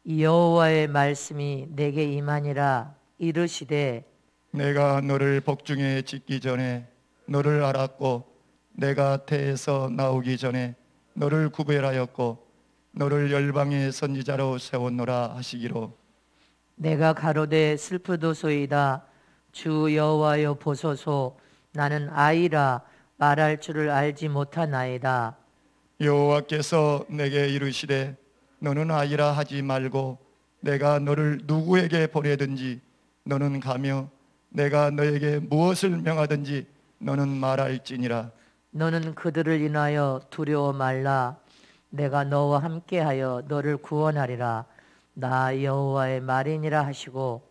여호와의 말씀이 내게 임하니라. 이르시되 내가 너를 복중에 짓기 전에 너를 알았고 내가 태에서 나오기 전에 너를 구별하였고 너를 열방의 선지자로 세웠노라 하시기로. 내가 가로되 슬프도소이다. 주 여호와여 보소서. 나는 아이라 말할 줄을 알지 못하나이다. 여호와께서 내게 이르시되 너는 아이라 하지 말고 내가 너를 누구에게 보내든지 너는 가며 내가 너에게 무엇을 명하든지 너는 말할지니라. 너는 그들을 인하여 두려워 말라. 내가 너와 함께하여 너를 구원하리라. 나 여호와의 말이니라 하시고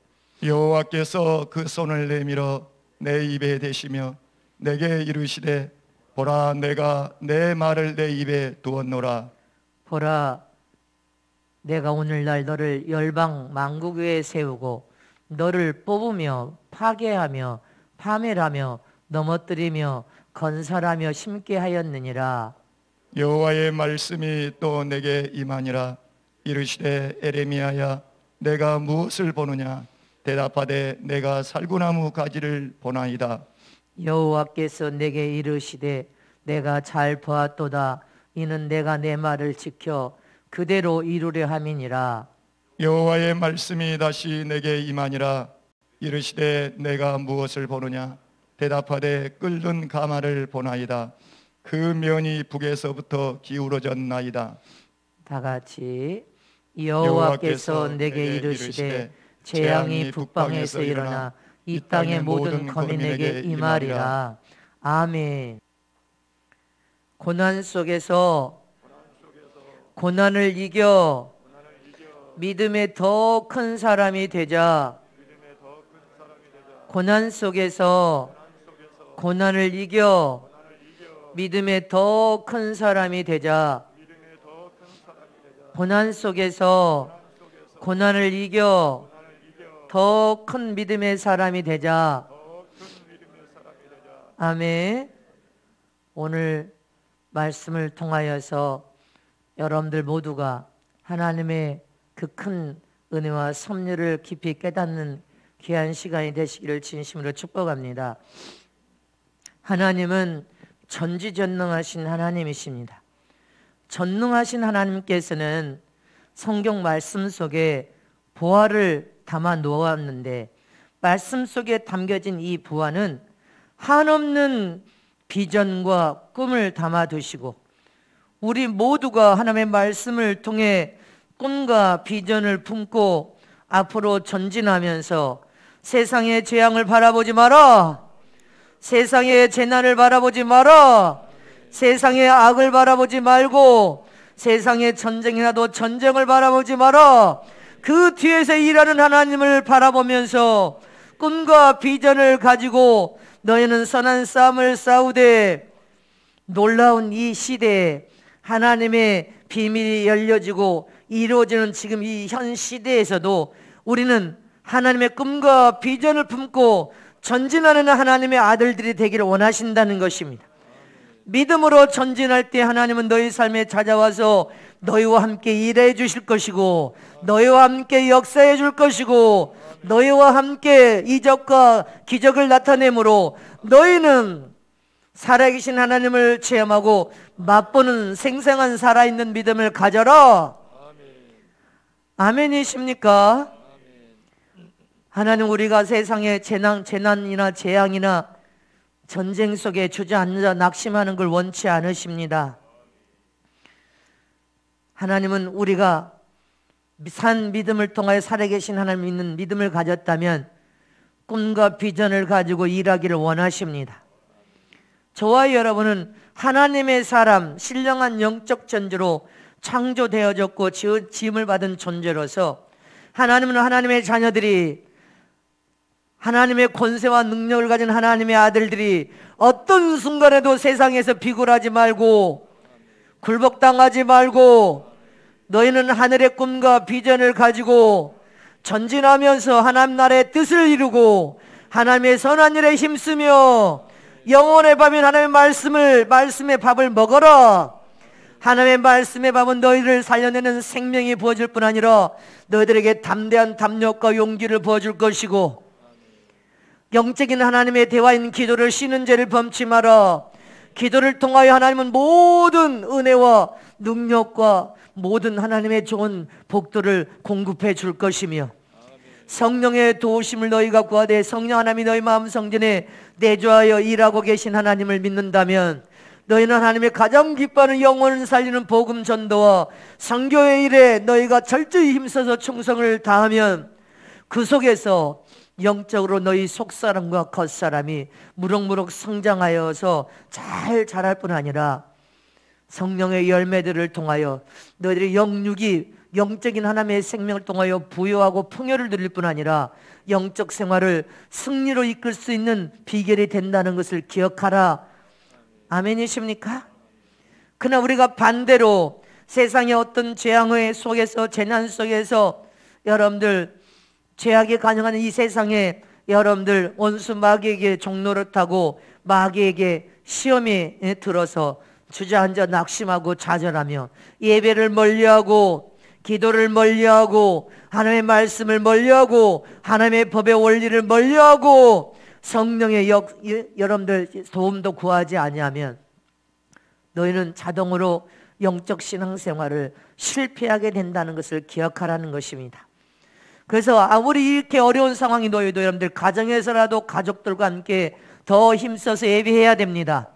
여호와께서 그 손을 내밀어 내 입에 대시며 내게 이르시되 보라 내가 내 말을 내 입에 두었노라. 보라 내가 오늘날 너를 열방 만국 위에 세우고 너를 뽑으며 파괴하며 파멸하며 넘어뜨리며 건설하며 심게 하였느니라. 여호와의 말씀이 또 내게 임하니라. 이르시되 에레미야야 내가 무엇을 보느냐. 대답하되 내가 살구나무 가지를 보나이다. 여호와께서 내게 이르시되 내가 잘 보았도다. 이는 내가 내 말을 지켜 그대로 이루려 함이니라. 여호와의 말씀이 다시 내게 임하니라. 이르시되 내가 무엇을 보느냐. 대답하되 끓는 가마를 보나이다. 그 면이 북에서부터 기울어졌나이다. 다 같이 여호와께서 내게 이르시되 재앙이 북방에서 일어나 이 땅의 모든 거민에게 임하리라. 아멘. 고난 속에서 고난을 이겨 믿음의 더 큰 사람이 되자. 고난 속에서 고난을 이겨 믿음의 더 큰 사람이 되자. 고난 속에서 고난을 이겨 더 큰 믿음의 사람이 되자. 아멘. 오늘 말씀을 통하여서 여러분들 모두가 하나님의 그 큰 은혜와 섭리를 깊이 깨닫는 귀한 시간이 되시기를 진심으로 축복합니다. 하나님은 전지전능하신 하나님이십니다. 전능하신 하나님께서는 성경 말씀 속에 보화를 담아 놓았는데 말씀 속에 담겨진 이 보화는 한없는 비전과 꿈을 담아 두시고 우리 모두가 하나님의 말씀을 통해 꿈과 비전을 품고 앞으로 전진하면서 세상의 재앙을 바라보지 마라. 세상의 재난을 바라보지 마라. 세상의 악을 바라보지 말고 세상의 전쟁이라도 전쟁을 바라보지 마라. 그 뒤에서 일하는 하나님을 바라보면서 꿈과 비전을 가지고 너희는 선한 싸움을 싸우되 놀라운 이 시대에 하나님의 비밀이 열려지고 이루어지는 지금 이 현 시대에서도 우리는 하나님의 꿈과 비전을 품고 전진하는 하나님의 아들들이 되기를 원하신다는 것입니다. 믿음으로 전진할 때 하나님은 너희 삶에 찾아와서 너희와 함께 일해 주실 것이고 너희와 함께 역사해 줄 것이고 너희와 함께 이적과 기적을 나타내므로 너희는 살아계신 하나님을 체험하고 맛보는 생생한 살아있는 믿음을 가져라. 아멘이십니까? 하나님 우리가 세상의 재난이나 재앙이나 전쟁 속에 주저앉아 낙심하는 걸 원치 않으십니다. 하나님은 우리가 산 믿음을 통하여 살아계신 하나님 믿는 믿음을 가졌다면 꿈과 비전을 가지고 일하기를 원하십니다. 저와 여러분은 하나님의 사람, 신령한 영적 존재로 창조되어졌고 지음을 받은 존재로서 하나님은 하나님의 자녀들이 하나님의 권세와 능력을 가진 하나님의 아들들이 어떤 순간에도 세상에서 비굴하지 말고 굴복당하지 말고 너희는 하늘의 꿈과 비전을 가지고 전진하면서 하나님 나라의 뜻을 이루고 하나님의 선한 일에 힘쓰며 영혼의 밥인 하나님의 말씀의 밥을 먹어라. 하나님의 말씀의 밥은 너희를 살려내는 생명이 부어질 뿐 아니라 너희들에게 담대한 담력과 용기를 부어줄 것이고, 영적인 하나님의 대화인 기도를 쉬는 죄를 범치 마라. 기도를 통하여 하나님은 모든 은혜와 능력과 모든 하나님의 좋은 복들을 공급해 줄 것이며, 성령의 도우심을 너희가 구하되 성령 하나님이 너희 마음 성전에 내주하여 일하고 계신 하나님을 믿는다면 너희는 하나님의 가장 기뻐하는 영혼을 살리는 복음 전도와 선교의 일에 너희가 철저히 힘써서 충성을 다하면 그 속에서 영적으로 너희 속사람과 겉사람이 무럭무럭 성장하여서 잘 자랄 뿐 아니라 성령의 열매들을 통하여 너희들의 영육이 영적인 하나님의 생명을 통하여 부여하고 풍요를 누릴 뿐 아니라 영적 생활을 승리로 이끌 수 있는 비결이 된다는 것을 기억하라. 아멘이십니까? 그러나 우리가 반대로 세상의 어떤 재앙의 속에서, 재난 속에서 여러분들 죄악이 가능한 이 세상에 여러분들 원수 마귀에게 종노릇하고 마귀에게 시험에 들어서 주저앉아 낙심하고 좌절하며 예배를 멀리하고 기도를 멀리하고 하나님의 말씀을 멀리하고 하나님의 법의 원리를 멀리하고 성령의 여러분들 도움도 구하지 아니하면 너희는 자동으로 영적 신앙생활을 실패하게 된다는 것을 기억하라는 것입니다. 그래서 아무리 이렇게 어려운 상황이 놓여도 여러분들 가정에서라도 가족들과 함께 더 힘써서 예배해야 됩니다.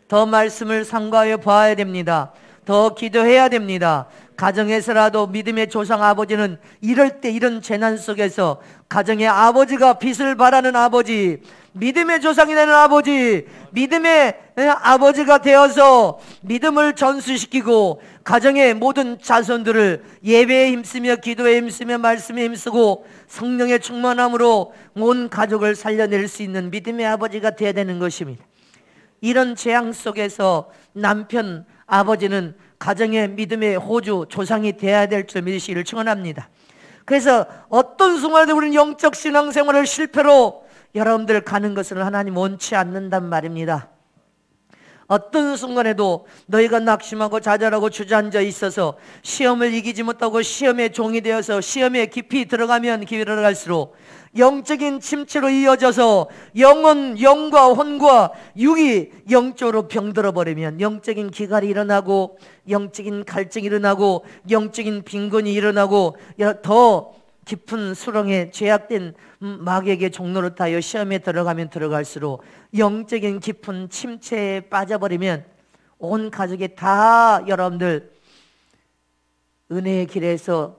더 말씀을 상고하여 봐야 됩니다. 더 기도해야 됩니다. 가정에서라도 믿음의 조상 아버지는 이럴 때 이런 재난 속에서 가정의 아버지가 빛을 발하는 아버지, 믿음의 조상이 되는 아버지, 믿음의 아버지가 되어서 믿음을 전수시키고 가정의 모든 자손들을 예배에 힘쓰며 기도에 힘쓰며 말씀에 힘쓰고 성령의 충만함으로 온 가족을 살려낼 수 있는 믿음의 아버지가 되어야 되는 것입니다. 이런 재앙 속에서 남편, 아버지는 가정의 믿음의 호주, 조상이 되어야 될 줄 믿으시기를 축원합니다. 그래서 어떤 순간에도 우리는 영적 신앙생활을 실패로 여러분들 가는 것을 하나님 원치 않는단 말입니다. 어떤 순간에도 너희가 낙심하고 좌절하고 주저앉아 있어서 시험을 이기지 못하고 시험의 종이 되어서 시험에 깊이 들어가면 깊이 들어갈수록 영적인 침체로 이어져서 영과 혼과 육이 영적으로 병들어 버리면 영적인 기갈이 일어나고 영적인 갈증이 일어나고 영적인 빈곤이 일어나고 더 깊은 수렁에 죄악된 마귀에게 종노릇하여 시험에 들어가면 들어갈수록 영적인 깊은 침체에 빠져버리면 온 가족이 다 여러분들 은혜의 길에서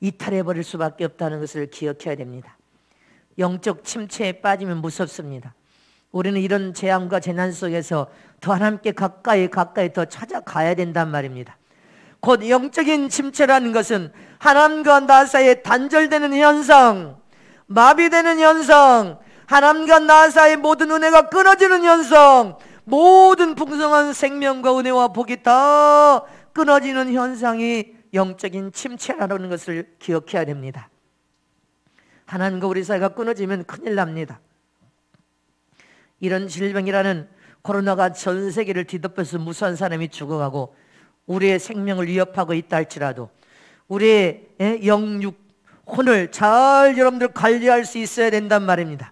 이탈해버릴 수밖에 없다는 것을 기억해야 됩니다. 영적 침체에 빠지면 무섭습니다. 우리는 이런 재앙과 재난 속에서 더 하나님께 가까이 더 찾아가야 된단 말입니다. 곧 영적인 침체라는 것은 하나님과 나 사이에 단절되는 현상, 마비되는 현상, 하나님과 나 사이의 모든 은혜가 끊어지는 현상, 모든 풍성한 생명과 은혜와 복이 다 끊어지는 현상이 영적인 침체라는 것을 기억해야 됩니다. 하나님과 우리 사이가 끊어지면 큰일 납니다. 이런 질병이라는 코로나가 전 세계를 뒤덮여서 무수한 사람이 죽어가고 우리의 생명을 위협하고 있다 할지라도 우리의 영육 혼을 잘 여러분들 관리할 수 있어야 된단 말입니다.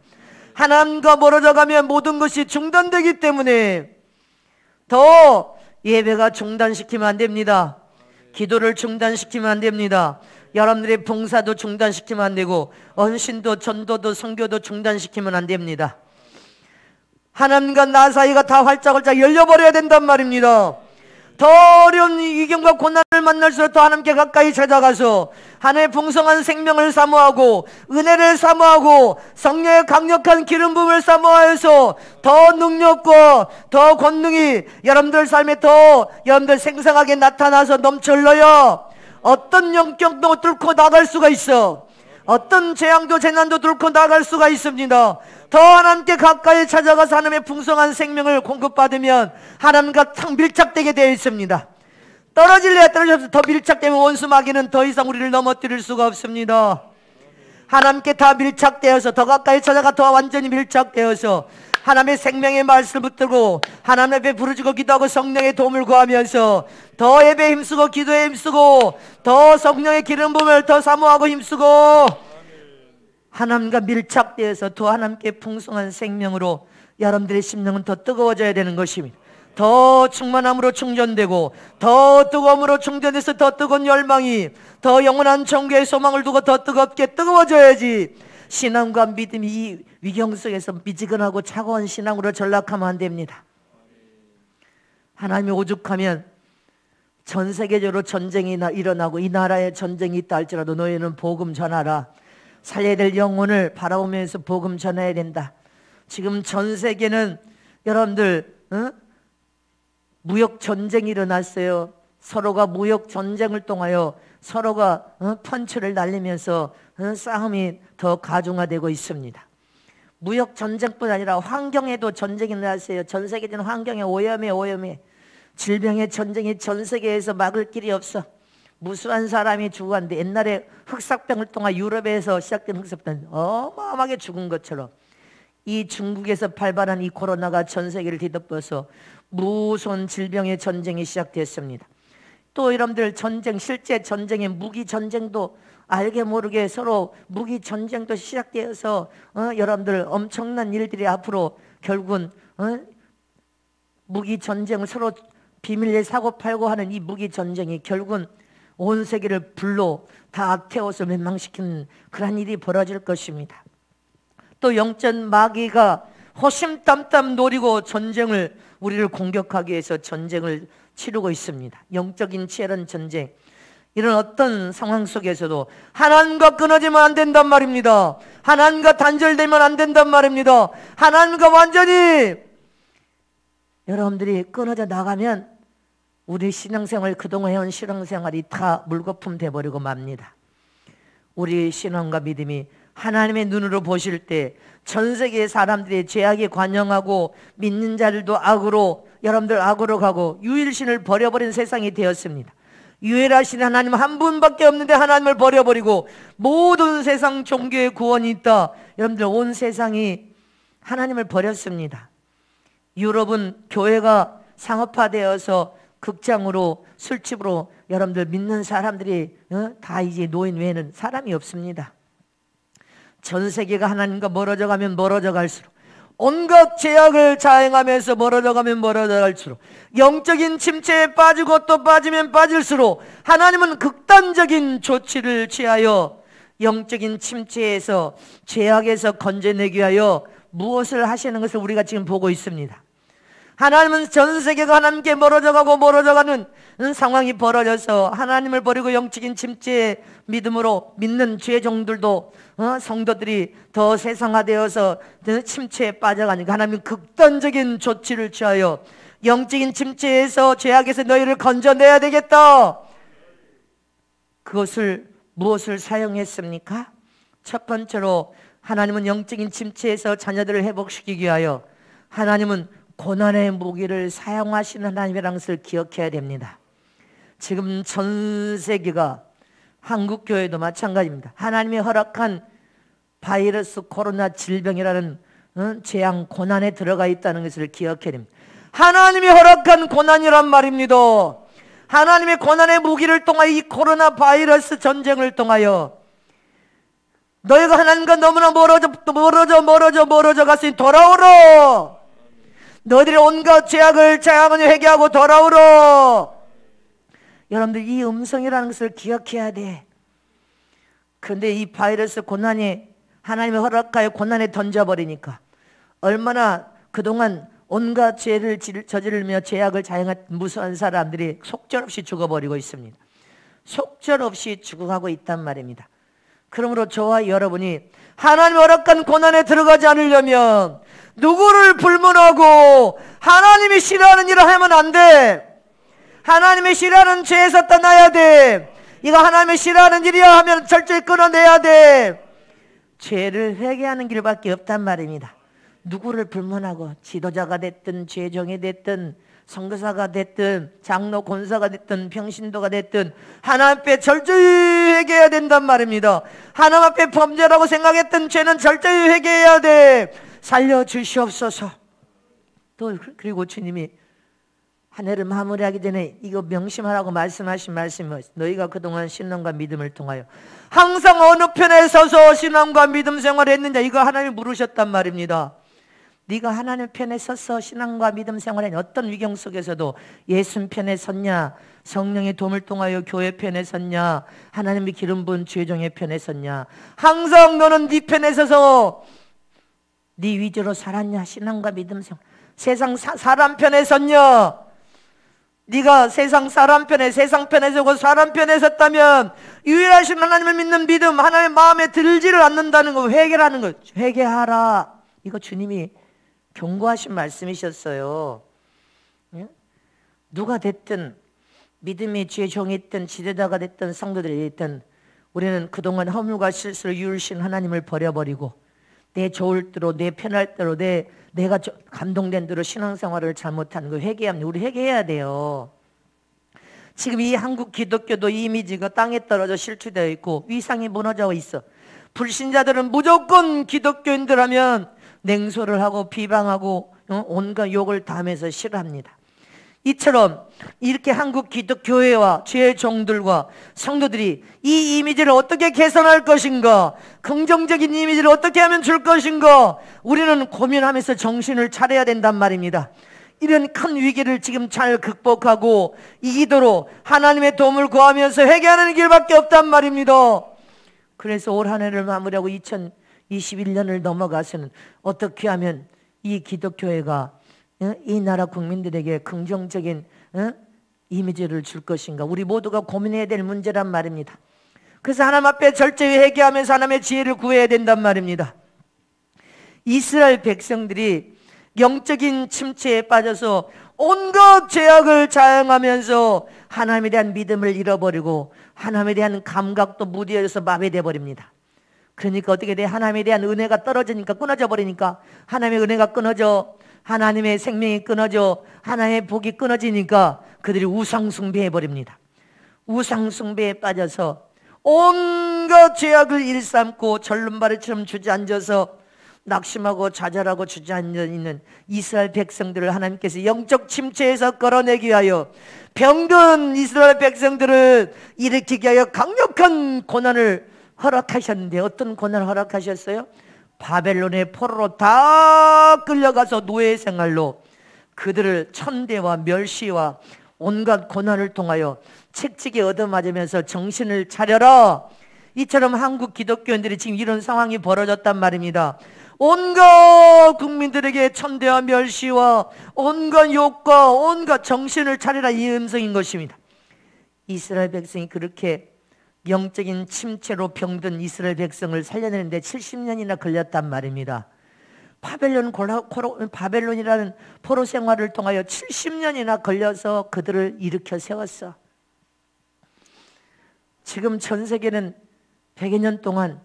하나님과 멀어져 가면 모든 것이 중단되기 때문에 더 예배가 중단시키면 안 됩니다. 기도를 중단시키면 안 됩니다. 여러분들의 봉사도 중단시키면 안 되고 언신도 전도도 선교도 중단시키면 안 됩니다. 하나님과 나 사이가 다 활짝활짝 열려버려야 된단 말입니다. 더 어려운 위경과 고난을 만날수록 더 하나님께 가까이 찾아가서 하나님의 풍성한 생명을 사모하고 은혜를 사모하고 성령의 강력한 기름 부음을 사모하여서 더 능력과 더 권능이 여러분들 삶에 더 여러분들 생생하게 나타나서 넘쳐 흘러요. 어떤 영격도 뚫고 나갈 수가 있어. 어떤 재앙도 재난도 뚫고 나갈 수가 있습니다. 더 하나님께 가까이 찾아가서 하나님의 풍성한 생명을 공급받으면 하나님과 탁 밀착되게 되어 있습니다. 떨어질래야 떨어져서 더 밀착되면 원수 마귀는 더 이상 우리를 넘어뜨릴 수가 없습니다. 하나님께 다 밀착되어서 더 가까이 찾아가 더 완전히 밀착되어서 하나님의 생명의 말씀을 붙들고 하나님 앞에 부르짖고 기도하고 성령의 도움을 구하면서 더 예배에 힘쓰고 기도에 힘쓰고 더 성령의 기름 부음을 더 사모하고 힘쓰고 하나님과 밀착되어서 더 하나님께 풍성한 생명으로 여러분들의 심령은 더 뜨거워져야 되는 것입니다. 더 충만함으로 충전되고 더 뜨거움으로 충전돼서 더 뜨거운 열망이 더 영원한 천국의 소망을 두고 더 뜨겁게 뜨거워져야지 신앙과 믿음이 이 위경 속에서 미지근하고 차가운 신앙으로 전락하면 안 됩니다. 하나님이 오죽하면 전 세계적으로 전쟁이 일어나고 이 나라에 전쟁이 있다 할지라도 너희는 복음 전하라. 살려야 될 영혼을 바라보면서 복음 전해야 된다. 지금 전 세계는 여러분들 무역 전쟁이 일어났어요. 서로가 무역 전쟁을 통하여 서로가 펀치를 날리면서 싸움이 더 가중화되고 있습니다. 무역 전쟁뿐 아니라 환경에도 전쟁이 일어났어요. 전 세계적인 환경에 오염해. 질병의 전쟁이 전 세계에서 막을 길이 없어. 무수한 사람이 죽었는데 옛날에 흑사병을 통해 유럽에서 시작된 흑사병 어마어마하게 죽은 것처럼 이 중국에서 발발한 이 코로나가 전 세계를 뒤덮어서 무서운 질병의 전쟁이 시작됐습니다. 또 여러분들 전쟁, 실제 전쟁의 무기 전쟁도 알게 모르게 서로 무기 전쟁도 시작되어서 여러분들 엄청난 일들이 앞으로 결국은 무기 전쟁을 서로 비밀리에 사고 팔고 하는 이 무기 전쟁이 결국은 온 세계를 불로 다 태워서 멸망시키는 그런 일이 벌어질 것입니다. 또 영적 마귀가 호심탐탐 노리고 전쟁을 우리를 공격하기 위해서 전쟁을 치르고 있습니다. 영적인 치열한 전쟁. 이런 어떤 상황 속에서도 하나님과 끊어지면 안 된단 말입니다. 하나님과 단절되면 안 된단 말입니다. 하나님과 완전히 여러분들이 끊어져 나가면 우리 신앙생활 그동안 해온 신앙생활이 다 물거품 돼버리고 맙니다. 우리 신앙과 믿음이 하나님의 눈으로 보실 때 전 세계의 사람들이 죄악에 관영하고 믿는 자들도 악으로 여러분들 악으로 가고 유일신을 버려버린 세상이 되었습니다. 유일하신 하나님 한 분밖에 없는데 하나님을 버려버리고 모든 세상 종교에 구원이 있다. 여러분들 온 세상이 하나님을 버렸습니다. 유럽은 교회가 상업화되어서 극장으로 술집으로 여러분들 믿는 사람들이 다 이제 노인 외에는 사람이 없습니다. 전 세계가 하나님과 멀어져 가면 멀어져 갈수록 온갖 죄악을 자행하면서 멀어져 가면 멀어져 갈수록 영적인 침체에 빠지고 또 빠지면 빠질수록 하나님은 극단적인 조치를 취하여 영적인 침체에서 죄악에서 건져내기 위하여 무엇을 하시는 것을 우리가 지금 보고 있습니다. 하나님은 전 세계가 하나님께 멀어져 가고 멀어져 가는 상황이 벌어져서 하나님을 버리고 영적인 침체에 믿음으로 믿는 죄종들도 성도들이 더 세상화되어서 침체에 빠져가니까 하나님은 극단적인 조치를 취하여 영적인 침체에서 죄악에서 너희를 건져내야 되겠다. 그것을 무엇을 사용했습니까? 첫 번째로 하나님은 영적인 침체에서 자녀들을 회복시키기 위하여 하나님은 고난의 무기를 사용하시는 하나님이라는 것을 기억해야 됩니다. 지금 전 세계가 한국 교회도 마찬가지입니다. 하나님이 허락한 바이러스 코로나 질병이라는 재앙 고난에 들어가 있다는 것을 기억해야 됩니다. 하나님이 허락한 고난이란 말입니다. 하나님의 고난의 무기를 통하여 이 코로나 바이러스 전쟁을 통하여 너희가 하나님과 너무나 멀어져 갔으니 돌아오라. 너희들이 온갖 죄악을 자양하여 회개하고 돌아오라. 여러분들 이 음성이라는 것을 기억해야 돼. 그런데 이 바이러스 고난이 하나님의 허락하여 고난에 던져버리니까 얼마나 그동안 온갖 죄를 저지르며 죄악을 자행한 무수한 사람들이 속절없이 죽어버리고 있습니다. 속절없이 죽어가고 있단 말입니다. 그러므로 저와 여러분이 하나님 허락한 고난에 들어가지 않으려면 누구를 불문하고 하나님이 싫어하는 일을 하면 안 돼. 하나님이 싫어하는 죄에서 떠나야 돼. 이거 하나님이 싫어하는 일이야 하면 철저히 끊어내야 돼. 죄를 회개하는 길밖에 없단 말입니다. 누구를 불문하고 지도자가 됐든 죄종이 됐든 선교사가 됐든 장로 권사가 됐든 평신도가 됐든 하나님 앞에 철저히 회개해야 된단 말입니다. 하나님 앞에 범죄라고 생각했던 죄는 철저히 회개해야 돼. 살려주시옵소서. 또 그리고 주님이 한 해를 마무리하기 전에 이거 명심하라고 말씀하신 말씀이 너희가 그동안 신앙과 믿음을 통하여 항상 어느 편에 서서 신앙과 믿음 생활을 했느냐, 이거 하나님이 물으셨단 말입니다. 네가 하나님 편에 서서 신앙과 믿음 생활에 어떤 위경 속에서도 예수 편에 섰냐, 성령의 도움을 통하여 교회 편에 섰냐, 하나님의 기름 부은 주의 종의 편에 섰냐, 항상 너는 네 편에 서서 네 위주로 살았냐, 신앙과 믿음 생활. 세상 사람 편에 섰냐, 네가 세상 사람 편에, 세상 편에 서고 사람 편에 섰다면 유일하신 하나님을 믿는 믿음, 하나님의 마음에 들지를 않는다는 거, 회개라는 거. 회개하라. 이거 주님이 경고하신 말씀이셨어요. 누가 됐든, 믿음의 주의 종이 있든 지도자가 됐든 성도들이 됐든, 우리는 그동안 허물과 실수를 이루신 하나님을 버려버리고 내 좋을 대로, 내 편할 대로, 내가 감동된 대로 신앙생활을 잘못한 거 회개합니다. 우리 회개해야 돼요. 지금 이 한국 기독교도 이미지가 땅에 떨어져 실추되어 있고 위상이 무너져 있어. 불신자들은 무조건 기독교인들 하면 냉소를 하고 비방하고 온갖 욕을 다 하면서 싫어합니다. 이처럼 이렇게 한국 기독교회와 주의 종들과 성도들이 이 이미지를 어떻게 개선할 것인가, 긍정적인 이미지를 어떻게 하면 줄 것인가, 우리는 고민하면서 정신을 차려야 된단 말입니다. 이런 큰 위기를 지금 잘 극복하고 이기도록 하나님의 도움을 구하면서 회개하는 길밖에 없단 말입니다. 그래서 올 한 해를 마무리하고 2021년을 넘어가서는 어떻게 하면 이 기독교회가 이 나라 국민들에게 긍정적인 이미지를 줄 것인가, 우리 모두가 고민해야 될 문제란 말입니다. 그래서 하나님 앞에 절제히 회개하면서 하나님의 지혜를 구해야 된단 말입니다. 이스라엘 백성들이 영적인 침체에 빠져서 온갖 죄악을 자행하면서 하나님에 대한 믿음을 잃어버리고 하나님에 대한 감각도 무뎌져서 마비돼 버립니다. 그러니까 어떻게 돼? 하나님에 대한 은혜가 떨어지니까, 끊어져 버리니까, 하나님의 은혜가 끊어져, 하나님의 생명이 끊어져, 하나님의 복이 끊어지니까 그들이 우상숭배해 버립니다. 우상숭배에 빠져서 온갖 죄악을 일삼고 절름발이처럼 주저앉아서 낙심하고 좌절하고 주저앉아 있는 이스라엘 백성들을 하나님께서 영적 침체에서 끌어내기 위하여 병든 이스라엘 백성들을 일으키기 위하여 강력한 고난을 허락하셨는데, 어떤 고난을 허락하셨어요? 바벨론의 포로로 다 끌려가서 노예 생활로 그들을 천대와 멸시와 온갖 고난을 통하여 책찍이 얻어맞으면서 정신을 차려라. 이처럼 한국 기독교인들이 지금 이런 상황이 벌어졌단 말입니다. 온갖 국민들에게 천대와 멸시와 온갖 욕과 온갖 정신을 차리라, 이 음성인 것입니다. 이스라엘 백성이 그렇게 영적인 침체로 병든 이스라엘 백성을 살려내는데 70년이나 걸렸단 말입니다. 바벨론이라는 포로 생활을 통하여 70년이나 걸려서 그들을 일으켜 세웠어. 지금 전 세계는 100여 년 동안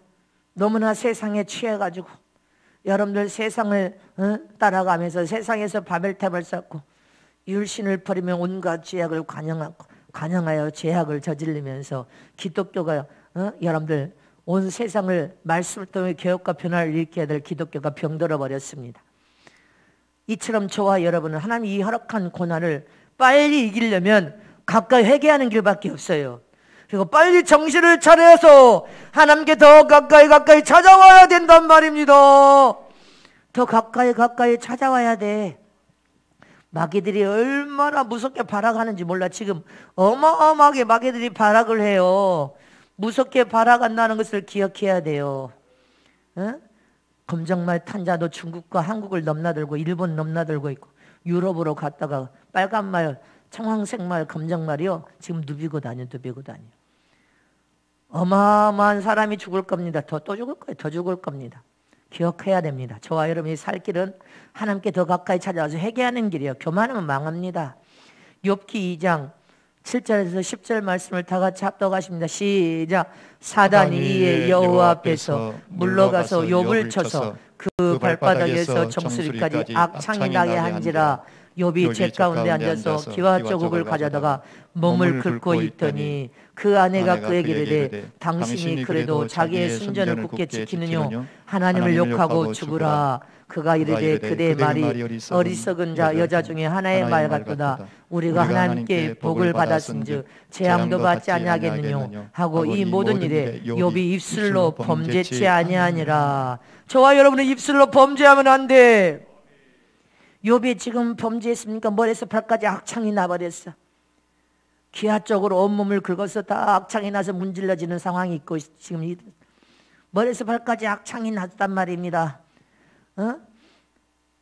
너무나 세상에 취해가지고 여러분들 세상을 따라가면서 세상에서 바벨탑을 쌓고 율신을 버리며 온갖 죄악을 관영하여 죄악을 저지르면서 기독교가 여러분들 온 세상을 말씀을 통해 개혁과 변화를 일으켜야 될 기독교가 병들어 버렸습니다. 이처럼 저와 여러분은 하나님이 허락한 고난을 빨리 이기려면 가까이 회개하는 길밖에 없어요. 그리고 빨리 정신을 차려서 하나님께 더 가까이 찾아와야 된단 말입니다. 더 가까이 찾아와야 돼. 마귀들이 얼마나 무섭게 발악하는지 몰라. 지금 어마어마하게 마귀들이 발악을 해요. 무섭게 발악한다는 것을 기억해야 돼요. 검정말 탄자도 중국과 한국을 넘나들고 일본 넘나들고 있고, 유럽으로 갔다가 빨간말, 청황색말, 검정말이요, 지금 누비고 다녀. 어마어마한 사람이 죽을 겁니다. 또 죽을 거예요. 더 죽을 겁니다. 기억해야 됩니다. 저와 여러분이 살 길은 하나님께 더 가까이 찾아와서 회개하는 길이에요. 교만하면 망합니다. 욥기 2장 7절에서 10절 말씀을 다 같이 합독하십니다. 시작. 사단이 이에 여호와 앞에서 물러가서 욥을 쳐서 그 발바닥에서 정수리까지 악창이 나게 한지라. 욥이 제 가운데 앉아서 기와 조국을 가져다가 몸을 긁고 있더니 그 아내가 그에게 이르되 당신이 그래도 자기의 순전을 굳게 지키느뇨 하나님을 욕하고 죽으라. 그가 이르되 그대의 말이 어리석은 자 여자 중에 하나의 말 같도다. 우리가 하나님께 복을 받았은즉 재앙도 받지 아니하겠느뇨 하고 이 모든 일에 욥이 입술로 범죄치 아니하니라. 저와 여러분은 입술로 범죄하면 안 돼. 욥이 지금 범죄했습니까? 머리에서 발까지 악창이 나버렸어. 기하 쪽으로 온몸을 긁어서 다 악창이 나서 문질러지는 상황이 있고 지금 머리에서 발까지 악창이 났단 말입니다.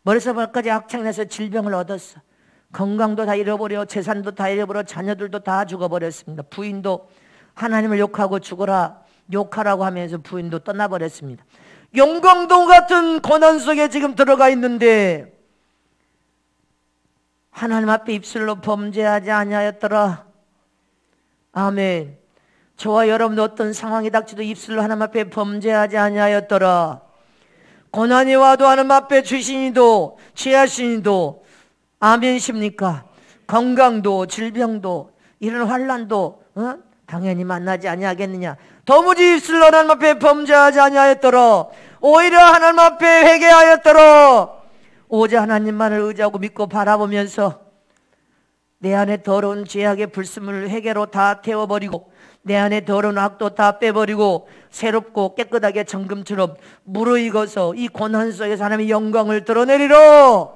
머리에서 발까지 악창이 나서 질병을 얻었어. 건강도 다 잃어버려, 재산도 다 잃어버려, 자녀들도 다 죽어버렸습니다. 부인도 하나님을 욕하고 죽어라, 욕하라고 하면서 부인도 떠나버렸습니다. 영광도 같은 고난 속에 지금 들어가 있는데 하나님 앞에 입술로 범죄하지 아니하였더라. 아멘. 저와 여러분도 어떤 상황이 닥치도 입술로 하나님 앞에 범죄하지 아니하였더라. 고난이 와도 하나님 앞에 주신이도 취하신이도 아멘십니까? 건강도 질병도 이런 환난도 당연히 만나지 아니하겠느냐. 도무지 입술로 하나님 앞에 범죄하지 아니하였더라. 오히려 하나님 앞에 회개하였더라. 오직 하나님만을 의지하고 믿고 바라보면서 내 안에 더러운 죄악의 불순물을 회개로 다 태워버리고 내 안에 더러운 악도 다 빼버리고 새롭고 깨끗하게 정금처럼 무르익어서 이 고난 속에서 하나님의 영광을 드러내리라.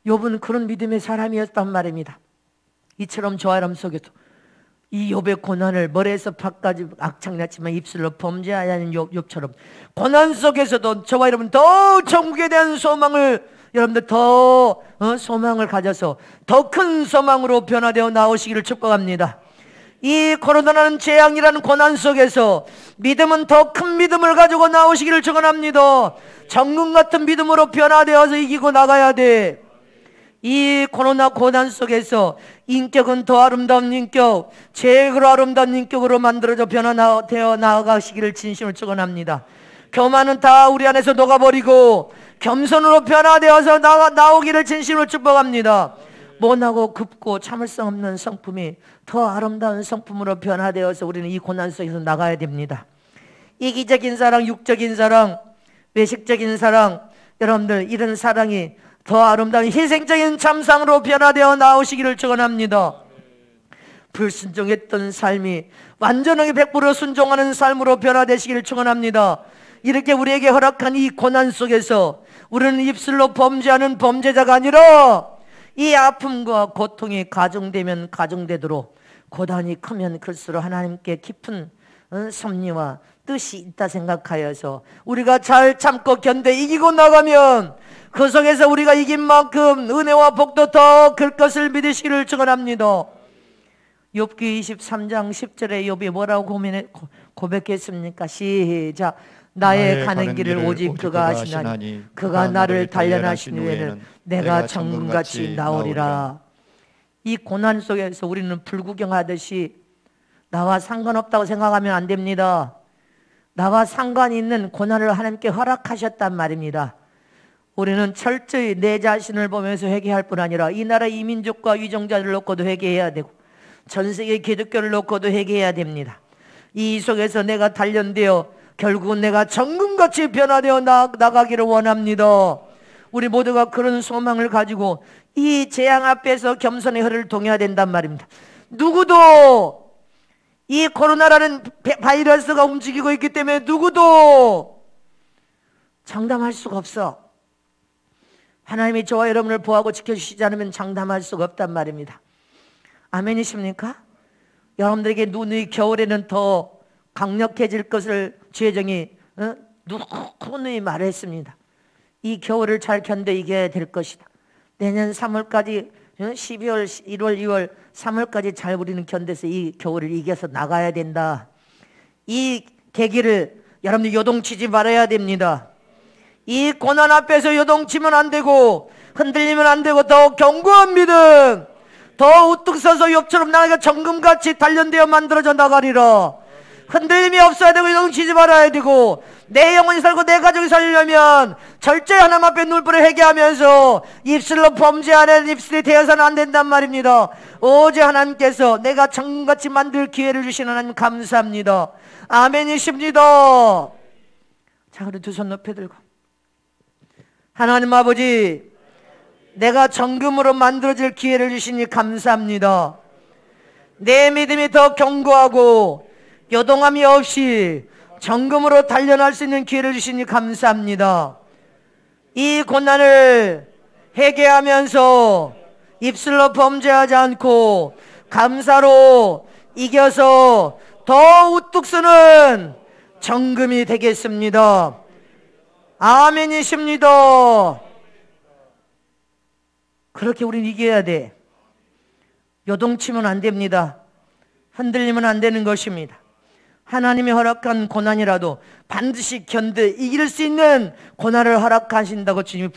욥은 그런 믿음의 사람이었단 말입니다. 이처럼 저와 여러분 속에도 이 욥의 고난을 머리에서 발까지 악창났지만 입술로 범죄하지 않은 욥처럼 고난 속에서도 저와 여러분 더 천국에 대한 소망을 여러분들 더 소망을 가져서 더 큰 소망으로 변화되어 나오시기를 축복합니다. 이 코로나라는 재앙이라는 고난 속에서 믿음은 더 큰 믿음을 가지고 나오시기를 축원합니다. 정금 같은 믿음으로 변화되어서 이기고 나가야 돼. 이 코로나 고난 속에서 인격은 더 아름다운 인격, 제일 아름다운 인격으로 만들어져 변화되어 나아가시기를 진심으로 축원합니다. 교만은 다 우리 안에서 녹아버리고 겸손으로 변화되어서 나오기를 진심으로 축복합니다. 모나고 굽고 참을성 없는 성품이 더 아름다운 성품으로 변화되어서 우리는 이 고난 속에서 나가야 됩니다. 이기적인 사랑, 육적인 사랑, 외식적인 사랑, 여러분들 이런 사랑이 더 아름다운 희생적인 참상으로 변화되어 나오시기를 축원합니다. 불순종했던 삶이 완전하게 100% 순종하는 삶으로 변화되시기를 축원합니다. 이렇게 우리에게 허락한 이 고난 속에서 우리는 입술로 범죄하는 범죄자가 아니라 이 아픔과 고통이 가중되면 가중되도록 고난이 크면 클수록 하나님께 깊은 섭리와 뜻이 있다 생각하여서 우리가 잘 참고 견뎌 이기고 나가면 그 속에서 우리가 이긴 만큼 은혜와 복도 더 클 것을 믿으시기를 축원합니다. 욥기 23장 10절에 욥이 뭐라고 고백했습니까? 시작. 나의 가는 길을 오직 그가 하시나니 그가 나를 단련하신 후에는 내가 정금같이 나오리라. 이 고난 속에서 우리는 불구경하듯이 나와 상관없다고 생각하면 안 됩니다. 나와 상관이 있는 고난을 하나님께 허락하셨단 말입니다. 우리는 철저히 내 자신을 보면서 회개할 뿐 아니라 이 나라 이민족과 위정자를 놓고도 회개해야 되고 전 세계 기독교를 놓고도 회개해야 됩니다. 이 속에서 내가 단련되어 결국은 내가 정금같이 변화되어 나가기를 원합니다. 우리 모두가 그런 소망을 가지고 이 재앙 앞에서 겸손의 허리를 동여야 된단 말입니다. 누구도 이 코로나라는 바이러스가 움직이고 있기 때문에 누구도 장담할 수가 없어. 하나님이 저와 여러분을 보호하고 지켜주시지 않으면 장담할 수가 없단 말입니다. 아멘이십니까? 여러분들에게 눈이 겨울에는 더 강력해질 것을 주혜정이 누누이 말했습니다. 이 겨울을 잘 견뎌 이겨야 될 것이다. 내년 3월까지 12월, 1월, 2월, 3월까지 잘 우리는 견뎌서 이 겨울을 이겨서 나가야 된다. 이 계기를 여러분들 요동치지 말아야 됩니다. 이 고난 앞에서 요동치면 안 되고 흔들리면 안 되고 더 견고한 믿음, 더 우뚝 서서 욥처럼 나에게 정금같이 단련되어 만들어져 나가리라. 흔들림이 없어야 되고 넘치지 말아야 되고 내 영혼이 살고 내 가족이 살려면 절제 하나님 앞에 눈물을 회개하면서 입술로 범죄하는 입술이 되어서는 안 된단 말입니다. 오직 하나님께서 내가 정같이 만들 기회를 주신 하나님 감사합니다. 아멘이십니다. 자, 우리 두 손 높이 들고 하나님 아버지, 내가 정금으로 만들어질 기회를 주시니 감사합니다. 내 믿음이 더 견고하고 요동함이 없이 정금으로 단련할 수 있는 기회를 주시니 감사합니다. 이 고난을 회개하면서 입술로 범죄하지 않고 감사로 이겨서 더 우뚝 서는 정금이 되겠습니다. 아멘이십니다. 그렇게 우리는 이겨야 돼. 요동치면 안 됩니다. 흔들리면 안 되는 것입니다. 하나님이 허락한 고난이라도 반드시 이길 수 있는 고난을 허락하신다고 주님이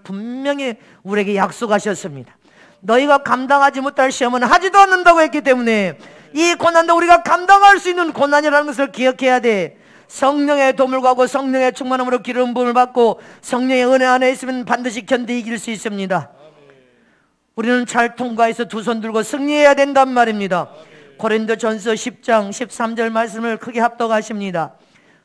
분명히 우리에게 약속하셨습니다. 너희가 감당하지 못할 시험은 하지도 않는다고 했기 때문에 이 고난도 우리가 감당할 수 있는 고난이라는 것을 기억해야 돼. 성령의 도움을 구하고 성령의 충만함으로 기름 부음을 받고 성령의 은혜 안에 있으면 반드시 이길 수 있습니다. 우리는 잘 통과해서 두 손 들고 승리해야 된단 말입니다. 고린도전서 10장 13절 말씀을 크게 합독하십니다.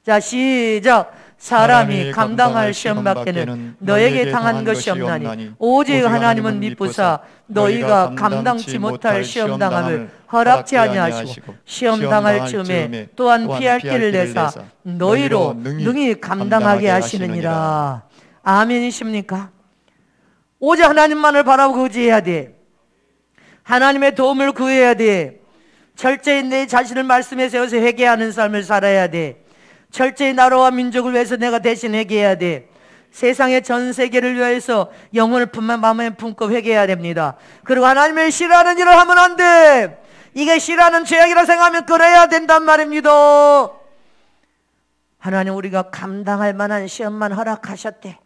자, 시작. 사람이 감당할 시험 밖에는 너에게 당한 것이 없나니 오직 하나님은 미쁘사 너희가 감당치 못할 시험 당함을 허락지 아니하시고 시험 당할 즈음에 또한 피할 길을 내사 너희로 능히 감당하게 하시느니라. 아멘이십니까? 오직 하나님만을 바라보고 의지해야 돼. 하나님의 도움을 구해야 돼. 철저히 내 자신을 말씀에 세워서 회개하는 삶을 살아야 돼. 철저히 나라와 민족을 위해서 내가 대신 회개해야 돼. 세상의 전 세계를 위해서 영혼을 마음에 품고 회개해야 됩니다. 그리고 하나님의 싫어하는 일을 하면 안 돼. 이게 싫어하는 죄악이라 생각하면 끊어야 된단 말입니다. 하나님 우리가 감당할 만한 시험만 허락하셨대.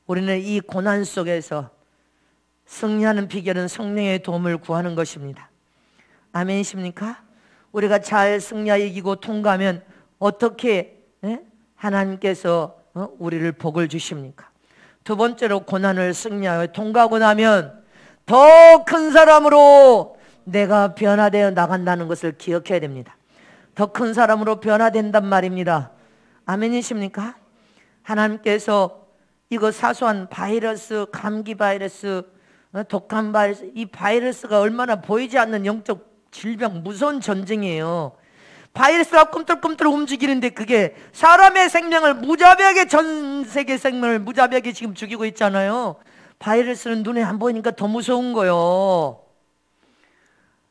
우리는 이 고난 속에서 승리하는 비결은 성령의 도움을 구하는 것입니다. 아멘이십니까? 우리가 잘 승리하여 이기고 통과하면 어떻게 하나님께서 우리를 복을 주십니까? 두 번째로 고난을 승리하여 통과하고 나면 더 큰 사람으로 내가 변화되어 나간다는 것을 기억해야 됩니다. 더 큰 사람으로 변화된단 말입니다. 아멘이십니까? 하나님께서 이거 사소한 바이러스, 감기 바이러스, 독감 바이러스, 이 바이러스가 얼마나 보이지 않는 영적 질병, 무서운 전쟁이에요. 바이러스가 꿈틀꿈틀 움직이는데 그게 사람의 생명을 무자비하게, 전 세계 생명을 무자비하게 지금 죽이고 있잖아요. 바이러스는 눈에 안 보이니까 더 무서운 거요.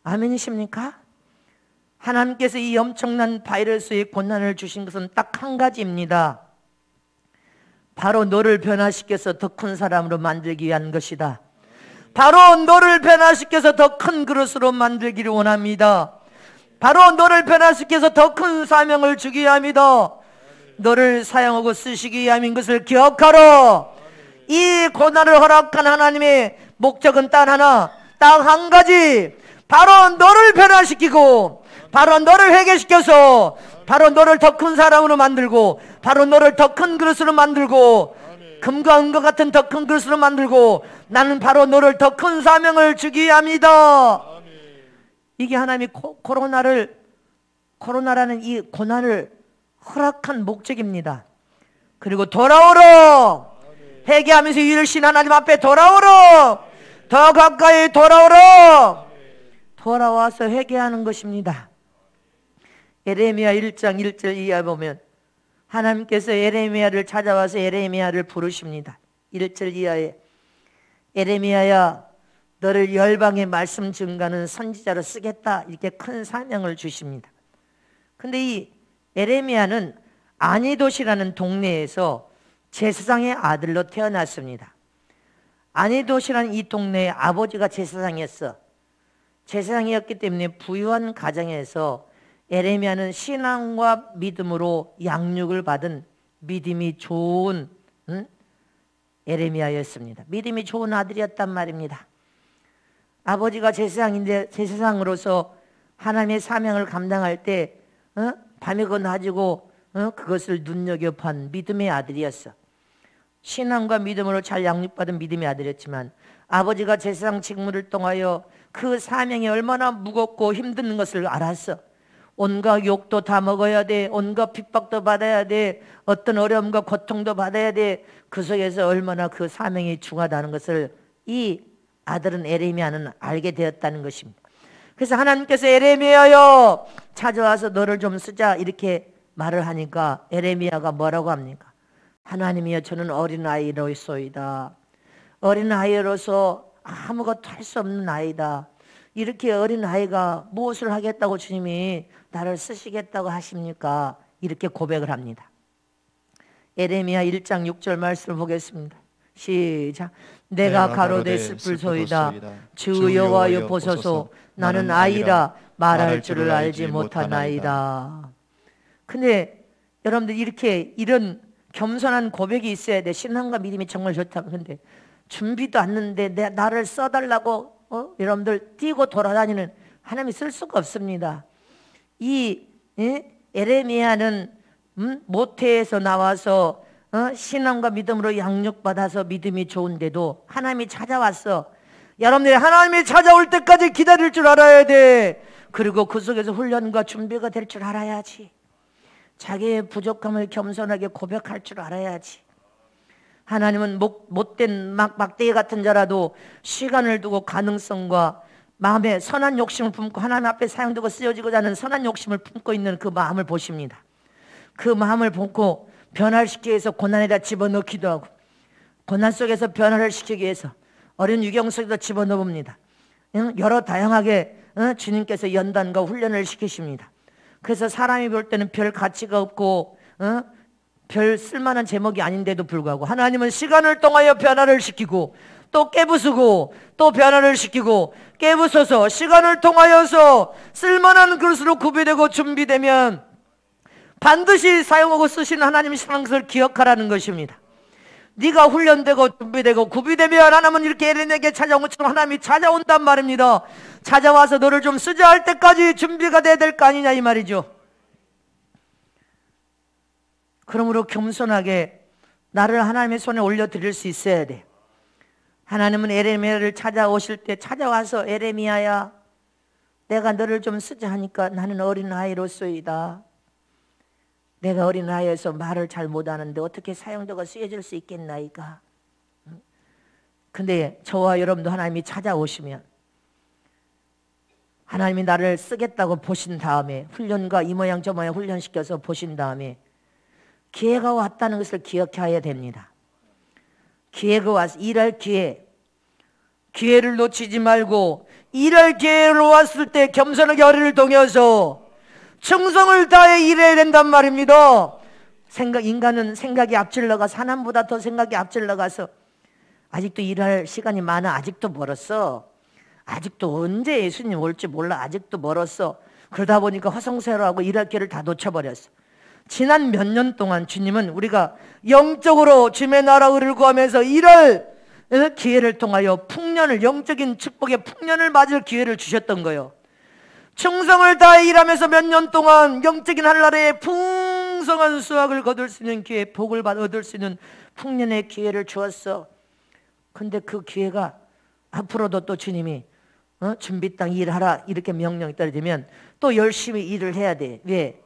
아멘이십니까? 하나님께서 이 엄청난 바이러스의 고난을 주신 것은 딱 한 가지입니다. 바로 너를 변화시켜서 더 큰 사람으로 만들기 위한 것이다. 바로 너를 변화시켜서 더 큰 그릇으로 만들기를 원합니다. 바로 너를 변화시켜서 더 큰 사명을 주기 위함이다. 너를 사용하고 쓰시기 위함인 것을 기억하라. 이 고난을 허락한 하나님의 목적은 딱 하나, 딱 한 가지. 바로 너를 변화시키고, 바로 너를 회개시켜서, 바로 너를 더 큰 사람으로 만들고, 바로 너를 더 큰 그릇으로 만들고, 금과 은과 같은 더 큰 그릇으로 만들고, 나는 바로 너를 더 큰 사명을 주기 위함이다. 이게 하나님이 코로나라는 이 고난을 허락한 목적입니다. 그리고 돌아오라. 회개하면서 일신 하나님 앞에 돌아오라. 더 가까이 돌아오라. 돌아와서 회개하는 것입니다. 예레미야 1장 1절 이하에 보면 하나님께서 예레미야를 찾아와서 예레미야를 부르십니다. 1절 이하에 예레미야야, 너를 열방의 말씀 증가하는 선지자로 쓰겠다, 이렇게 큰 사명을 주십니다. 근데 이 예레미야는 아니도시라는 동네에서 제사장의 아들로 태어났습니다. 아니도시라는 이 동네의 아버지가 제사장이었어. 제사장이었기 때문에 부유한 가정에서 예레미야는 신앙과 믿음으로 양육을 받은 믿음이 좋은 예레미야였습니다. 믿음이 좋은 아들이었단 말입니다. 아버지가 제사장인데 제사장으로서 하나님의 사명을 감당할 때 밤이고 낮이고 그것을 눈여겨본 믿음의 아들이었어. 신앙과 믿음으로 잘 양육받은 믿음의 아들이었지만 아버지가 제사장 직무를 통하여 그 사명이 얼마나 무겁고 힘든 것을 알았어. 온갖 욕도 다 먹어야 돼. 온갖 핍박도 받아야 돼. 어떤 어려움과 고통도 받아야 돼. 그 속에서 얼마나 그 사명이 중하다는 것을 이 아들은 에레미야는 알게 되었다는 것입니다. 그래서 하나님께서 에레미야여 찾아와서 너를 좀 쓰자 이렇게 말을 하니까 에레미야가 뭐라고 합니까? 하나님이여 저는 어린아이로소이다. 어린아이로서 아무것도 할 수 없는 아이다. 이렇게 어린아이가 무엇을 하겠다고 주님이 나를 쓰시겠다고 하십니까? 이렇게 고백을 합니다. 에레미야 1장 6절 말씀을 보겠습니다. 시작. 내가 가로되 슬플소이다. 주 여호와여 보소서 나는 아이라 말할 줄을 알지 못하나이다. 근데 여러분들 이렇게 이런 겸손한 고백이 있어야 돼. 신앙과 믿음이 정말 좋다면. 근데 준비도 않는데 나를 써달라고 여러분들 뛰고 돌아다니는 하나님이 쓸 수가 없습니다. 이 에레미야는 모태에서 나와서 신앙과 믿음으로 양육받아서 믿음이 좋은데도 하나님이 찾아왔어. 여러분들이 하나님이 찾아올 때까지 기다릴 줄 알아야 돼. 그리고 그 속에서 훈련과 준비가 될 줄 알아야지. 자기의 부족함을 겸손하게 고백할 줄 알아야지. 하나님은 못된 막대기 같은 자라도 시간을 두고 가능성과 마음에 선한 욕심을 품고 하나님 앞에 사용되고 쓰여지고자 하는 선한 욕심을 품고 있는 그 마음을 보십니다. 그 마음을 보고 변화시키기 위해서 고난에다 집어넣기도 하고 고난 속에서 변화를 시키기 위해서 어린 유경 속에다 집어넣습니다. 여러 다양하게 주님께서 연단과 훈련을 시키십니다. 그래서 사람이 볼 때는 별 가치가 없고 별 쓸만한 제목이 아닌데도 불구하고 하나님은 시간을 통하여 변화를 시키고 또 깨부수고 또 변화를 시키고 깨부숴서 시간을 통하여서 쓸만한 그릇으로 구비되고 준비되면 반드시 사용하고 쓰시는 하나님이시라는 것을 기억하라는 것입니다. 네가 훈련되고 준비되고 구비되면 하나님은 이렇게 에레미야에게 찾아온 것처럼 하나님이 찾아온단 말입니다. 찾아와서 너를 좀 쓰자 할 때까지 준비가 돼야 될 거 아니냐 이 말이죠. 그러므로 겸손하게 나를 하나님의 손에 올려드릴 수 있어야 돼. 하나님은 에레미야를 찾아오실 때 찾아와서 에레미야야 내가 너를 좀 쓰자 하니까 나는 어린아이로소이다. 내가 어린아이여서 말을 잘 못하는데 어떻게 사용되고 쓰여질 수 있겠나이까. 근데 저와 여러분도 하나님이 찾아오시면 하나님이 나를 쓰겠다고 보신 다음에 훈련과 이 모양 저 모양 훈련시켜서 보신 다음에 기회가 왔다는 것을 기억해야 됩니다. 기회가 와서 일할 기회를 놓치지 말고 일할 기회로 왔을 때 겸손하게 허리를 동여서 충성을 다해 일해야 된단 말입니다. 인간은 생각이 앞질러가 사람보다 더 생각이 앞질러가서 아직도 일할 시간이 많아. 아직도 멀었어. 아직도 언제 예수님 올지 몰라. 아직도 멀었어. 그러다 보니까 허송세월하고 일할 기회를 다 놓쳐버렸어. 지난 몇 년 동안 주님은 우리가 영적으로 주님의 나라 의를 구하면서 일할 기회를 통하여 풍년을 영적인 축복의 풍년을 맞을 기회를 주셨던 거예요. 충성을 다해 일하면서 몇 년 동안 영적인 하늘나라의 풍성한 수확을 거둘 수 있는 기회, 복을 얻을 수 있는 풍년의 기회를 주었어. 근데 그 기회가 앞으로도 또 주님이 준비 땅 일하라 이렇게 명령이 떨어지면 또 열심히 일을 해야 돼. 왜?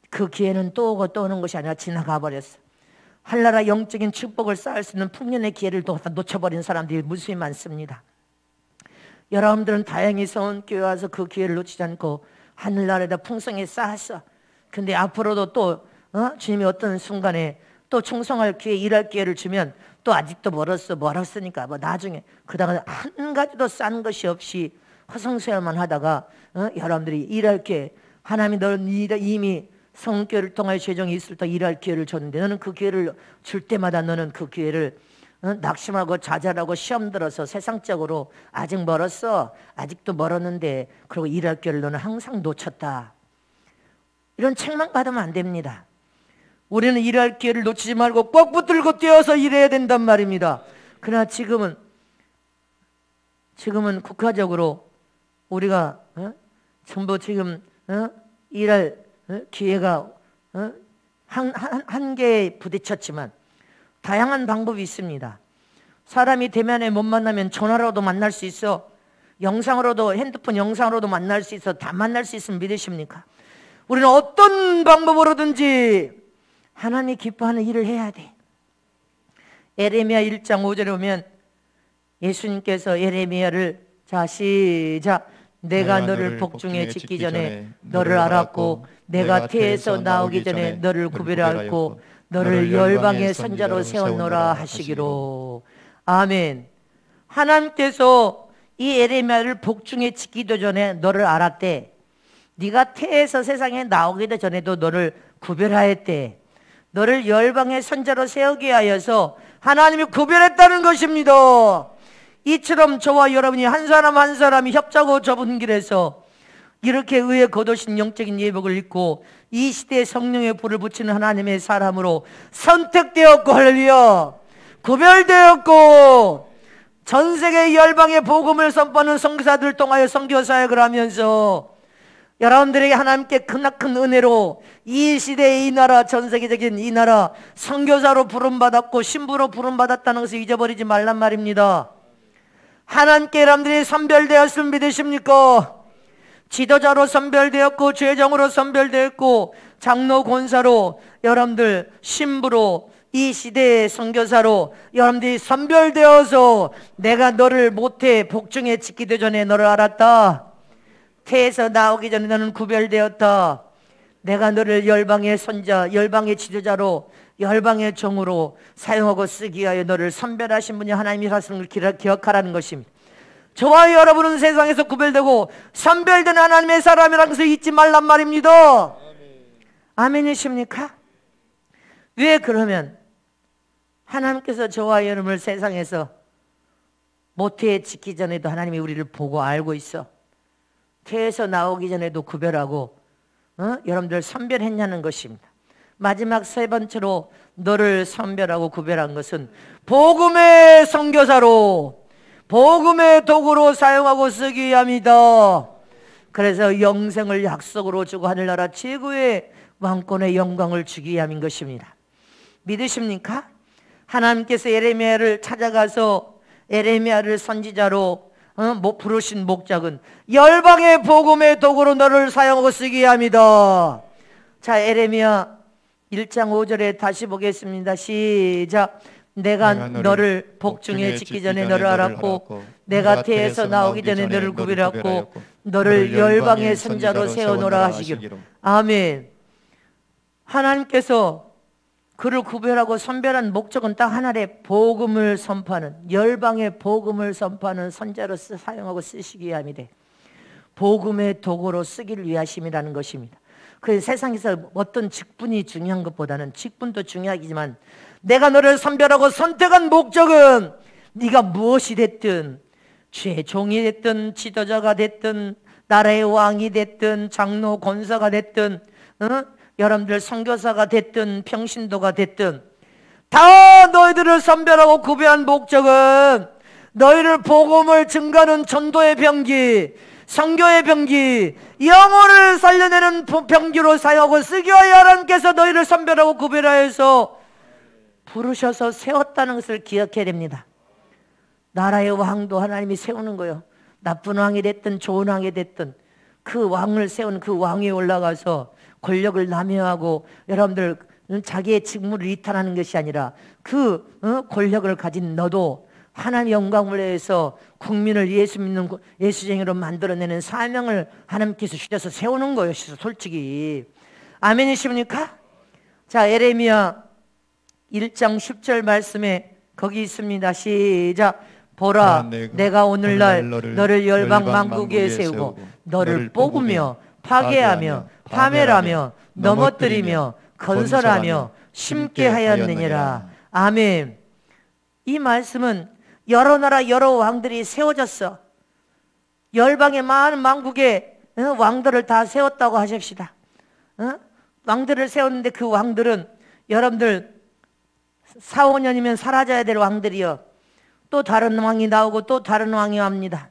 그 기회는 또 오고 또 오는 것이 아니라 지나가 버렸어. 하늘나라 영적인 축복을 쌓을 수 있는 풍년의 기회를 놓쳐버린 사람들이 무수히 많습니다. 여러분들은 다행히 서원교회 와서 그 기회를 놓치지 않고 하늘나라에다 풍성히 쌓았어. 근데 앞으로도 또 주님이 어떤 순간에 또 충성할 기회, 일할 기회를 주면 또 아직도 멀었으니까 뭐 나중에 그다가 한 가지도 싼 것이 없이 허송세월만 하다가 여러분들이 일할 기회, 하나님이 너는 이미 성교를 통하여 재정이 있을 때 일할 기회를 줬는데 너는 그 기회를 줄 때마다 너는 그 기회를 낙심하고 좌절하고 시험 들어서 세상적으로 아직 멀었어. 아직도 멀었는데 그리고 일할 기회를 너는 항상 놓쳤다. 이런 책망 받으면 안 됩니다. 우리는 일할 기회를 놓치지 말고 꼭 붙들고 뛰어서 일해야 된단 말입니다. 그러나 지금은 국가적으로 우리가 전부 지금 일할 기회가 한 개에 부딪혔지만 다양한 방법이 있습니다. 사람이 대면에 못 만나면 전화로도 만날 수 있어. 영상으로도, 핸드폰 영상으로도 만날 수 있어. 다 만날 수 있으면 믿으십니까? 우리는 어떤 방법으로든지 하나님이 기뻐하는 일을 해야 돼. 에레미야 1장 5절에 보면 예수님께서 에레미야를 자 시작 내가 너를 복중에 짓기 전에 너를 알았고 내가 태에서 나오기 전에 너를 구별하였고 너를 열방의 선자로 세웠노라 하시기로. 아멘. 하나님께서 이 에레미야를 복중에 짓기도 전에 너를 알았대. 네가 태에서 세상에 나오기도 전에도 너를 구별하였대. 너를 열방의 선자로 세우게 하여서 하나님이 구별했다는 것입니다. 이처럼 저와 여러분이 한 사람 한 사람이 협자고 좁은 길에서 이렇게 의에 거두신 영적인 예복을 입고 이 시대에 성령의 불을 붙이는 하나님의 사람으로 선택되었고, 할렐루야, 구별되었고, 전 세계 열방의 복음을 선포하는 선교사들을 통하여 선교 사역을 하면서 여러분들에게 하나님께 크나큰 은혜로 이 시대의 이 나라, 전 세계적인 이 나라 선교사로 부름받았고 신부로 부름받았다는 것을 잊어버리지 말란 말입니다. 하나님께 여러분들이 선별되었음을 믿으십니까? 지도자로 선별되었고 죄정으로 선별되었고 장로 권사로 여러분들 신부로 이 시대의 선교사로 여러분들이 선별되어서 내가 너를 모태 복중에 짓기도 전에 너를 알았다. 태에서 나오기 전에 너는 구별되었다. 내가 너를 열방의 선자, 열방의 지도자로, 열방의 종으로 사용하고 쓰기 위하여 너를 선별하신 분이 하나님이라는 걸 기억하라는 것입니다. 저와 여러분은 세상에서 구별되고 선별된 하나님의 사람이라는 것을 잊지 말란 말입니다. 아멘이십니까? 왜 그러면 하나님께서 저와 여러분을 세상에서 모태에 짓기 전에도 하나님이 우리를 보고 알고 있어. 태에서 나오기 전에도 구별하고 여러분들 선별했냐는 것입니다. 마지막 세 번째로 너를 선별하고 구별한 것은 복음의 선교사로, 복음의 도구로 사용하고 쓰기 위함이다. 그래서 영생을 약속으로 주고 하늘나라 최고의 왕권의 영광을 주기 위함인 것입니다. 믿으십니까? 하나님께서 에레미야를 찾아가서 에레미야를 선지자로 부르신 목적은 열방의 복음의 도구로 너를 사용하고 쓰기 위함이다. 자, 에레미야 1장 5절에 다시 보겠습니다. 시작. 내가 너를 복중에 짓기 전에 너를 알았고 내가 태에서 나오기 전에 너를 구별했고 너를 열방의 선자로 세워놓으라 하시기로. 아멘. 하나님께서 그를 구별하고 선별한 목적은 딱 하나의 복음을 선포하는, 열방의 복음을 선포하는 선자로서 사용하고 쓰시기 위함이래. 복음의 도구로 쓰기를 위하심이라는 것입니다. 그래서 세상에서 어떤 직분이 중요한 것보다는, 직분도 중요하지만 내가 너를 선별하고 선택한 목적은 네가 무엇이 됐든, 죄종이 됐든 지도자가 됐든 나라의 왕이 됐든 장로 권사가 됐든 여러분들 선교사가 됐든 평신도가 됐든 다 너희들을 선별하고 구별한 목적은 너희를 복음을 증가하는 전도의 병기, 선교의 병기, 영혼을 살려내는 병기로 사용하고 쓰기 위하여 하나님께서 너희를 선별하고 구별하여서 부르셔서 세웠다는 것을 기억해야 됩니다. 나라의 왕도 하나님이 세우는 거예요. 나쁜 왕이 됐든 좋은 왕이 됐든 그 왕을 세운 그 왕에 올라가서 권력을 남용하고 여러분들 자기의 직무를 이탈하는 것이 아니라 그 권력을 가진 너도 하나님의 영광을 위해서 국민을 예수 믿는 예수쟁이로 만들어내는 사명을 하나님께서 주셔서 세우는 거예요. 솔직히 아멘이십니까? 자, 에레미야 1장 10절 말씀에 거기 있습니다. 시작. 보라, 내가 오늘날 너를 열방 만국에 세우고 너를 뽑으며 파괴하며 파멸하며 넘어뜨리며 건설하며 심게 하였느니라. 아멘. 이 말씀은 여러 나라 여러 왕들이 세워졌어. 열방의 많은 만국에 왕들을 다 세웠다고 하십시다. 왕들을 세웠는데 그 왕들은 여러분들 4, 5년이면 사라져야 될 왕들이요. 또 다른 왕이 나오고 또 다른 왕이 옵니다.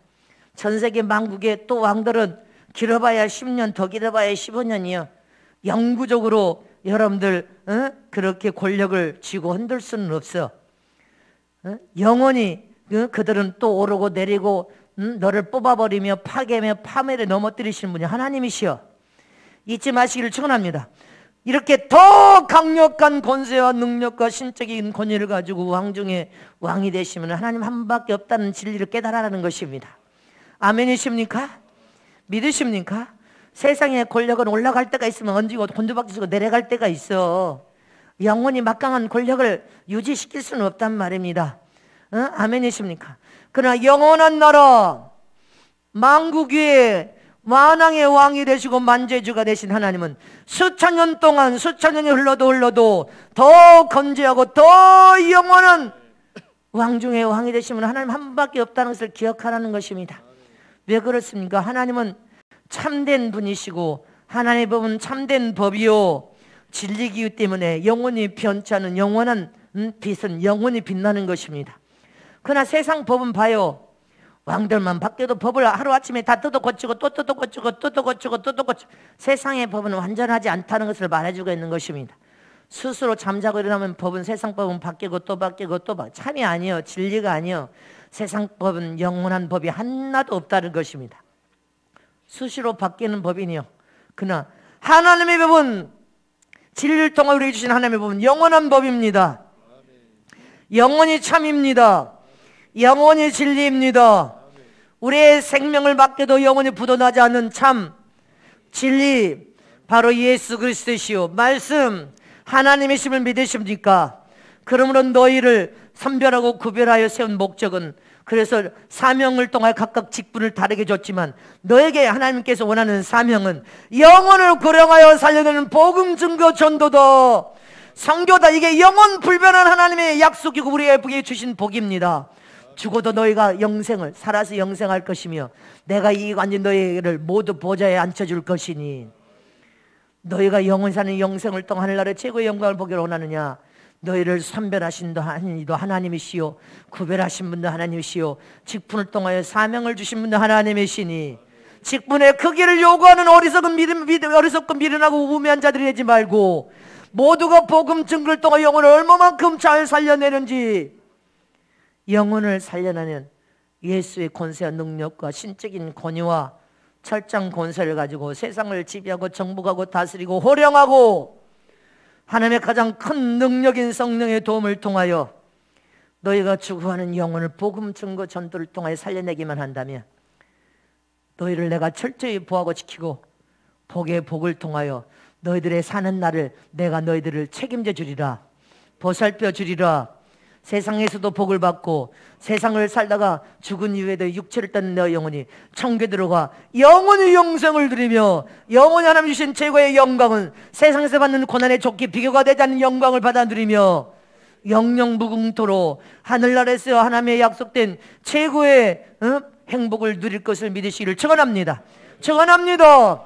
전 세계 만국에 또 왕들은 길어봐야 10년, 더 길어봐야 15년이요. 영구적으로 여러분들 그렇게 권력을 쥐고 흔들 수는 없어. 영원히 그들은 또 오르고 내리고 너를 뽑아버리며 파괴며 파멸에 넘어뜨리시는 분이 하나님이시여. 잊지 마시기를 축원합니다. 이렇게 더 강력한 권세와 능력과 신적인 권위를 가지고 왕 중에 왕이 되시면 하나님 한 분밖에 없다는 진리를 깨달아라는 것입니다. 아멘이십니까? 믿으십니까? 세상의 권력은 올라갈 때가 있으면 얹고 곤두박질치고 내려갈 때가 있어. 영원히 막강한 권력을 유지시킬 수는 없단 말입니다. 아멘이십니까? 그러나 영원한 나라 만국 위에 만왕의 왕이 되시고 만재주가 되신 하나님은 수천 년 동안 수천 년이 흘러도 더 건재하고 더 영원한 왕 중에 왕이 되시면 하나님 한 분밖에 없다는 것을 기억하라는 것입니다. 왜 그렇습니까? 하나님은 참된 분이시고 하나님의 법은 참된 법이요 진리이기 때문에 영원히 변치 않은 영원한 빛은 영원히 빛나는 것입니다. 그러나 세상 법은 봐요. 왕들만 바뀌어도 법을 하루아침에 다 뜯어고치고 또 뜯어고치고 또 뜯어고치고 또 뜯어고치고 세상의 법은 완전하지 않다는 것을 말해주고 있는 것입니다. 스스로 잠자고 일어나면 법은 세상 법은 바뀌고 또 바뀌고 또 바뀌고 참이 아니요 진리가 아니요 세상 법은 영원한 법이 하나도 없다는 것입니다. 수시로 바뀌는 법이니요 그러나 하나님의 법은 진리를 통해 우리에게 주신 하나님의 법은 영원한 법입니다. 영원히 참입니다. 영원히 진리입니다. 우리의 생명을 맡겨도 영원히 부도나지 않는 참 진리 바로 예수 그리스도시요 말씀 하나님이심을 믿으십니까? 그러므로 너희를 선별하고 구별하여 세운 목적은 그래서 사명을 통해 각각 직분을 다르게 줬지만 너에게 하나님께서 원하는 사명은 영혼을 구령하여 살려내는 복음 증거 전도다. 선교다. 이게 영원 불변한 하나님의 약속이고 우리에게 주신 복입니다. 죽어도 너희가 영생을 살아서 영생할 것이며 내가 이 완전 너희를 모두 보좌에 앉혀줄 것이니 너희가 영원 사는 영생을 통해 하늘나라의 최고의 영광을 보기를 원하느냐? 너희를 선별하신 이도 하나님이시요 구별하신 분도 하나님이시요 직분을 통하여 사명을 주신 분도 하나님이시니 직분의 크기를 요구하는 어리석은 어리석고 미련하고 우매한 자들이 되지 말고 모두가 복음 증거를 통해 영혼을 얼마만큼 잘 살려내는지 영혼을 살려내는 예수의 권세와 능력과 신적인 권위와 철장 권세를 가지고 세상을 지배하고 정복하고 다스리고 호령하고 하나님의 가장 큰 능력인 성령의 도움을 통하여 너희가 추구하는 영혼을 복음 증거 전도를 통하여 살려내기만 한다면 너희를 내가 철저히 보호하고 지키고 복의 복을 통하여 너희들의 사는 날을 내가 너희들을 책임져 주리라. 보살펴 주리라. 세상에서도 복을 받고 세상을 살다가 죽은 이후에도 육체를 떠는 너 영혼이 천국에 들어가 영원히 영생을 누리며 영원히 하나님 주신 최고의 영광은 세상에서 받는 고난의 족기 비교가 되지 않는 영광을 받아 누리며 영영 무궁토로 하늘나라에서 하나님의 약속된 최고의 행복을 누릴 것을 믿으시기를 축원합니다. 축원합니다.